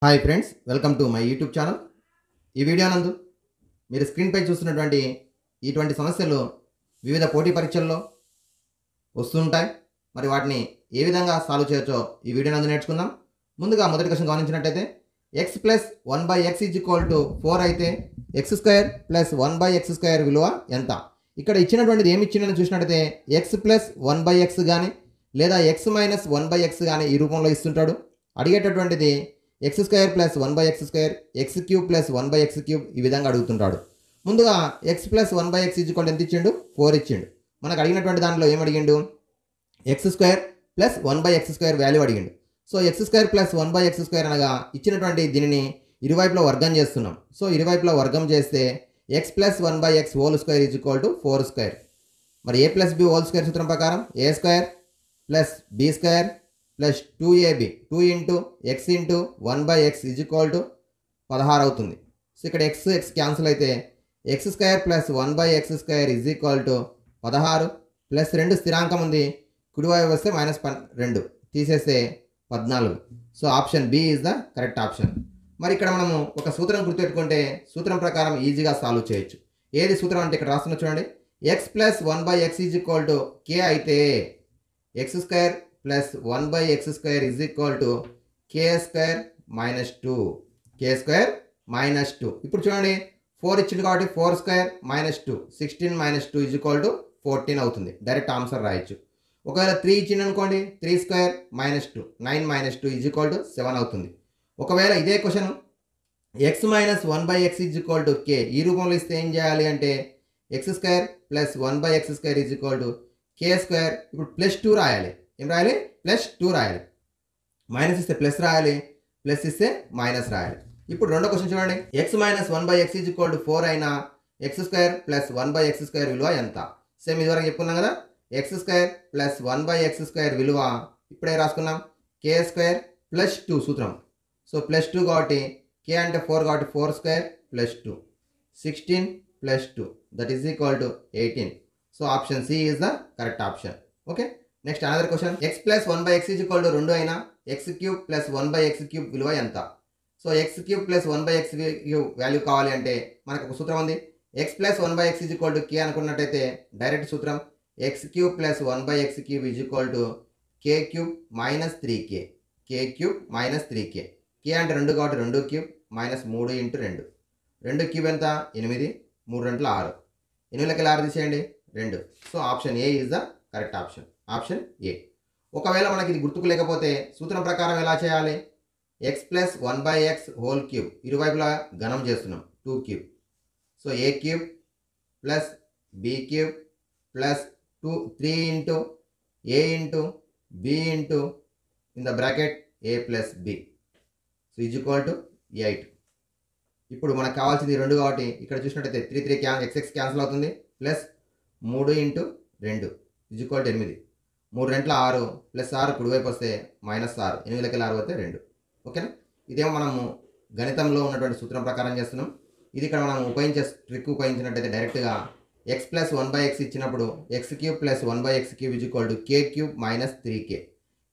Hi friends, welcome to my YouTube channel. ఈ video నందు మీరు స్క్రీన్పై చూస్తున్నటువంటి ఇటువంటి సమస్యలు వివిధ పోటీ పరీక్షల్లో వస్తుంటాయి. మరి వాటిని ఏ విధంగా సాల్వ్ చేయొచ్చో ఈ వీడియో నందు నేర్చుకుందాం. ముందుగా మొదటి క్వశ్చన్ గమనించినట్టయితే X plus 1/x is equal to 4 అయితే x square plus 1/x square విలువ ఎంత? ఇక్కడ ఇచ్చినటువంటిది ఏమి ఇచ్చిందని చూసినట్టయితే ఎక్స్ ప్లస్ 1/x కానీ లేదా ఎక్స్ మైనస్ 1/x కానీ ఈ రూపంలో ఇస్తుంటాడు. అడిగేటటువంటిది x square plus 1/x square, x cube plus 1/x cube ఈ విధంగా అడుగుతుంటాడు. ముందుగా X plus 1/x is equal ఎంత ఇచ్చిండు? 4 ఇచ్చిండు. మనకు అడిగినటువంటి దాంట్లో ఏం అడిగిండు? X square plus 1/x square value అడిగిండు. So x square plus 1/x square అనగా ఇచ్చినటువంటి దీనిని ఇరువైపులో వర్గం చేస్తున్నాం. సో ఇరువైపులో వర్గం చేస్తే x plus 1/x whole square is equal to 4 square. మరి A plus B whole square సూత్రం ప్రకారం A square plus B square plus 2ab 2 into x into 1/x is equal to 16 అవుతుంది. సో ఇక్కడ ఎక్స్ ఎక్స్ క్యాన్సిల్ అయితే x square plus 1/x square is equal to 16 plus 2 స్థిరాంకం ఉంది, కుడివైపు వస్తే -2 తీసేస్తే 14. So option B is the correct option. మరి ఇక్కడ మనము ఒక సూత్రం గుర్తుపెట్టుకుంటే సూత్రం ప్రకారం ఈజీగా సాల్వ్ చేయొచ్చు. ఏది సూత్రం అంటే ఇక్కడ రాస్తున్నా చూడండి. X plus 1/x is equal to కే అయితే x square plus 1/x square is equal to K square minus 2. K square minus 2. ఇప్పుడు చూడండి 4 ఇచ్చింది కాబట్టి 4 square minus 2 16 minus 2 is equal to 14 అవుతుంది. డైరెక్ట్ ఆన్సర్ రాయొచ్చు. ఒకవేళ 3 ఇచ్చింది అనుకోండి 3 square minus 2 9 minus 2 is equal to 7 అవుతుంది. ఒకవేళ ఇదే question x minus 1/x is equal to K ఈ రూపంలో ఇస్తే ఏం చేయాలి అంటే x square plus 1/x square is equal to K square. ఇప్పుడు ప్లస్ 2 రాయాలి. ఏం రాయాలి? ప్లస్ 2 రాయాలి. మైనస్ ఇస్తే ప్లస్ రాయాలి, ప్లస్ ఇస్తే మైనస్ రాయాలి. ఇప్పుడు రెండో క్వశ్చన్ చూడండి. X minus 1/x is equal to 4 అయినా X square plus 1/x square విలువ ఎంత? సేమ్ ఇదివరకు చెప్పుకున్నాం కదా. X square plus 1/x square విలువ ఇప్పుడే రాసుకున్నాం కే స్క్వేర్ ప్లస్ 2 సూత్రం. సో ప్లస్ 2 కాబట్టి కే అంటే 4 కాబట్టి 4 square plus 2 16 plus 2 that is equal to 18. So option C is the correct option. Okay, next another question. X plus 1/x is equal to 2 అయినా x cube plus 1/x cube విలువ ఎంత? So x cube plus 1/x cube value కావాలి అంటే మనకు ఒక సూత్రం ఉంది. X plus 1/x is equal to k అనుకున్నట్టయితే డైరెక్ట్ సూత్రం x cube plus 1/x cube is equal to K cube minus 3k. K cube minus 3k. కే అంటే 2 కాబట్టి 2 క్యూబ్ మైనస్ 3 ఇంటూ 2. 2 క్యూబ్ ఎంత? 8. 3 2 6. 8 6 తీసేయండి 2. So option A is the correct option. Option A. ఒకవేళ మనకి ఇది గుర్తుకు లేకపోతే సూత్రం ప్రకారం ఎలా చేయాలి? X plus 1/x whole cube ఇరువైపులా ఘనం చేస్తున్నాం 2 cube. So A cube plus B cube plus 3 into A into B into in the bracket A plus B. So is equal to 8. ఇప్పుడు మనకు కావాల్సింది 2 కాబట్టి ఇక్కడ చూసినట్టయితే 3 3 ఎక్స్ క్యాన్సిల్ అవుతుంది. Plus 3 into 2 is equal to 8. 3 2 6 plus 6 కుడివైపు వస్తే -6. 8 6 వస్తే 2. ఓకేనా? ఇదేమో మనము గణితంలో ఉన్నటువంటి సూత్రం ప్రకారం చేస్తున్నాం. ఇది ఇక్కడ మనం ట్రిక్ ఉపయోగించినట్టయితే డైరెక్ట్గా ఎక్స్ ప్లస్ 1/x ఇచ్చినప్పుడు X cube plus 1/x cube is equal to K cube minus 3k.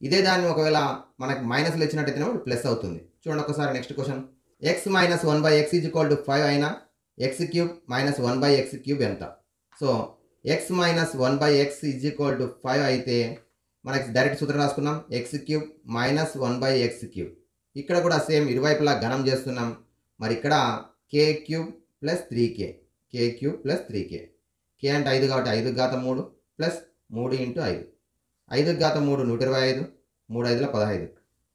ఇదే దాన్ని ఒకవేళ మనకు మైనస్లో ఇచ్చినట్టయితే ప్లస్ అవుతుంది. చూడండి ఒకసారి next question. X minus 1/x is equal to 5 అయినా x cube minus 1/x cube ఎంత? So x minus 1/x is equal to 5 అయితే మనకి డైరెక్ట్ సూత్రం రాసుకున్నాం X cube minus 1/x cube. ఇక్కడ కూడా సేమ్ ఇరువైపులా ఘనం చేస్తున్నాం. మరి ఇక్కడ కే క్యూబ్ ప్లస్ 3k. కే క్యూబ్ ప్లస్ 3k. కే అంటే 5 కాబట్టి 5 ఘాతం 3 ప్లస్ 3 ఇంటూ 5. 5 ఘాతం 3 125. 3 5 15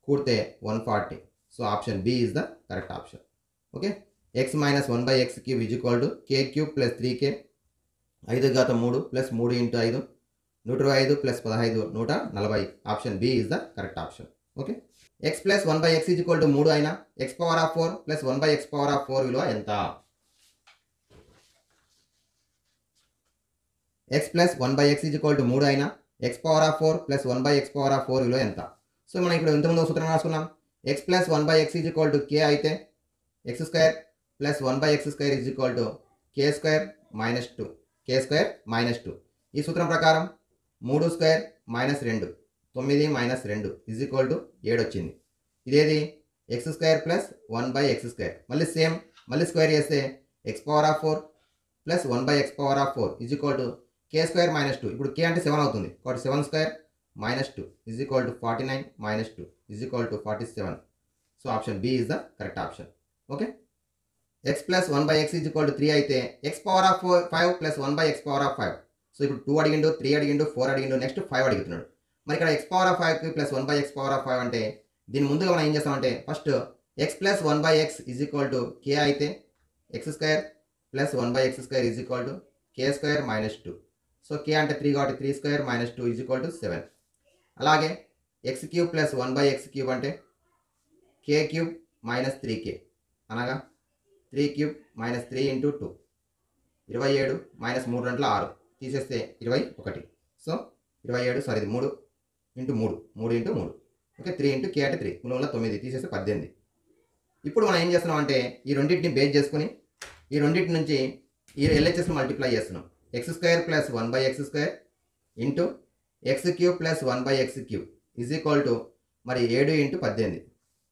కూడితే 140. So option B is the correct option. Okay, X minus 1/x cube is equal to K cube plus 3k 5 ఘాతం 3 plus 3 into 5 125 plus 15 140. Option B is the correct option. Okay, X plus 1/x is equal to 3 అయినా X power of 4 plus 1/x power of 4 విలువ ఎంత? X plus 1/x is equal to 3 అయినా X power of 4 plus 1/x power of 4 విలువ ఎంత? So మనం ఇక్కడ ఇంతకుముందు సూత్రం రాసుకున్నాం. X plus 1/x is equal to కే అయితే x square plus 1/x square is equal to K square minus 2. K square minus 2. ఈ సూత్రం ప్రకారం 3 square minus 2 9 minus 2 is equal to 7 వచ్చింది. ఇదేది ఎక్స్ స్క్వేర్ ప్లస్ 1/x². మళ్ళీ సేమ్ మళ్ళీ square చేస్తే x⁴ plus 1/x⁴ is equal to k² - 2. ఇప్పుడు k అంటే 7 అవుతుంది కాబట్టి 7² - 2 is equal to 49 - 2 is equal to 47. So option B is the correct option. Okay, x plus 1/x is equal to 3 అయితే x⁴ plus 1/x⁴. So ఇప్పుడు 2 అడిగిండు, 3 అడిగిండు, 4 అడిగిండు, next 5 అడుగుతున్నాడు. మరి ఇక్కడ x⁴ ప్లస్ 1/x⁴ అంటే దీని ముందుగా మనం ఏం చేస్తామంటే first x plus 1/x is equal to k అయితే x² plus 1/x² is equal to k² - 2. So k అంటే 3 కాబట్టి 3² - 2 ఈజ్ ఈక్వల్ టు 7. అలాగే x³ ప్లస్ 1/x³ అంటే k³ - 3k అనగా 3³ - 3 × 2 27 - 3 2 6 తీసేస్తే 21. సో 27 సారీ ఇది 3 × 3 3 × 3. ఓకే, 3 × k అంటే 3 3 9 తీసేస్తే 18. ఇప్పుడు మనం ఏం చేస్తున్నాం అంటే ఈ రెండింటిని బేస్ చేసుకుని ఈ రెండింటి నుంచి ఈ LHS మల్టిప్లై చేస్తున్నాం. x² plus 1/x² into x³ plus 1/x³ is equal to మరి 7 × 18.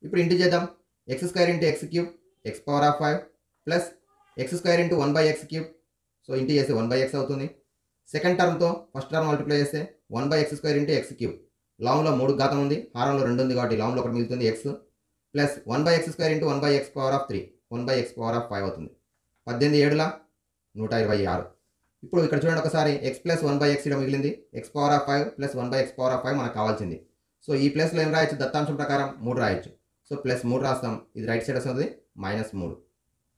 ఇప్పుడు ఇంటూ చేద్దాం. x² × x³ x⁴ plus x² × 1/x³. So into చేస్తే 1/x అవుతుంది. సెకండ్ టర్మ్తో ఫస్ట్ టర్మ్ మల్టిప్లై చేస్తే 1/x² × x³ లాంగ్లో 3 ఘాతం ఉంది, హారంలో 2 ఉంది కాబట్టి లాంగ్లో 1 మిగులుతుంది x plus 1/x² × 1/x⁴ 1/x⁴ అవుతుంది. 18 7 126. ఇప్పుడు ఇక్కడ చూడండి ఒకసారి x ప్లస్ 1/x ఇక్కడ మిగిలింది, x⁴ ప్లస్ 1/x⁴ మనకు కావాల్సింది. సో ఈ ప్లస్లో ఏం రాయొచ్చు, దత్తాంశం ప్రకారం 3 రాయొచ్చు. సో ప్లస్ 3 రాస్తాం, ఇది రైట్ సైడ్ వస్తుంది -3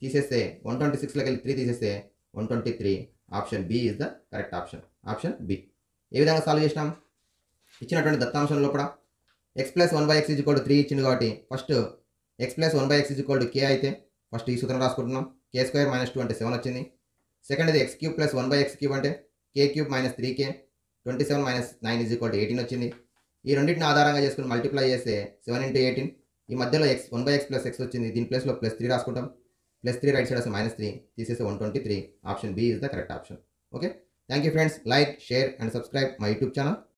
తీసేస్తే 126లోకి వెళ్ళి 3 తీసేస్తే 123. Option B is the correct option. Option B. ఏ విధంగా సాల్వ్ చేసినాం, ఇచ్చినటువంటి దత్తాంశం లోపల x plus 1/x is equal to 3 ఇచ్చింది కాబట్టి first x plus 1/x is equal to k అయితే ఫస్ట్ ఈ సూత్రం రాసుకుంటున్నాం. k² - 2 అంటే 7 వచ్చింది. సెకండ్ ఇది x³ ప్లస్ 1/x³ అంటే k³ - 3k 27 - 9 is equal to 18 వచ్చింది. ఈ రెండింటిని ఆధారంగా చేసుకుని మల్టిప్లై చేస్తే 7 × 18. ఈ మధ్యలో 1/x ప్లస్ x వచ్చింది, దీని ప్లేస్లో +3 రాసుకుంటాం. +3 రైట్ సైడ్ వస్తే -3 తీసేస్తే 123. Option B is the correct option. Okay, thank you friends. Like, share and subscribe my YouTube channel.